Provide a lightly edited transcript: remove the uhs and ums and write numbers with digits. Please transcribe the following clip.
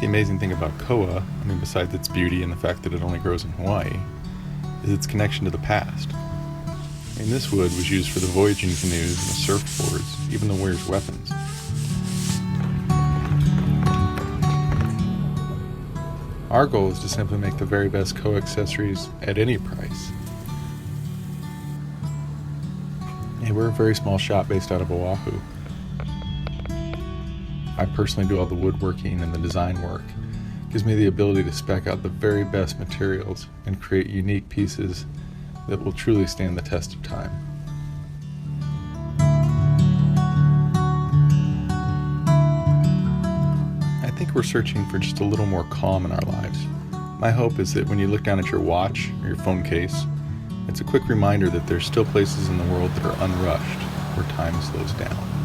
the amazing thing about Koa, besides its beauty and the fact that it only grows in Hawaii, is its connection to the past. This wood was used for the voyaging canoes and the surfboards, even the warriors' weapons. Our goal is to simply make the very best Koa accessories at any price. We're a very small shop based out of Oahu. I personally do all the woodworking and the design work. It gives me the ability to spec out the very best materials and create unique pieces that will truly stand the test of time. I think we're searching for just a little more calm in our lives. My hope is that when you look down at your watch or your phone case, it's a quick reminder that there's still places in the world that are unrushed, where time slows down.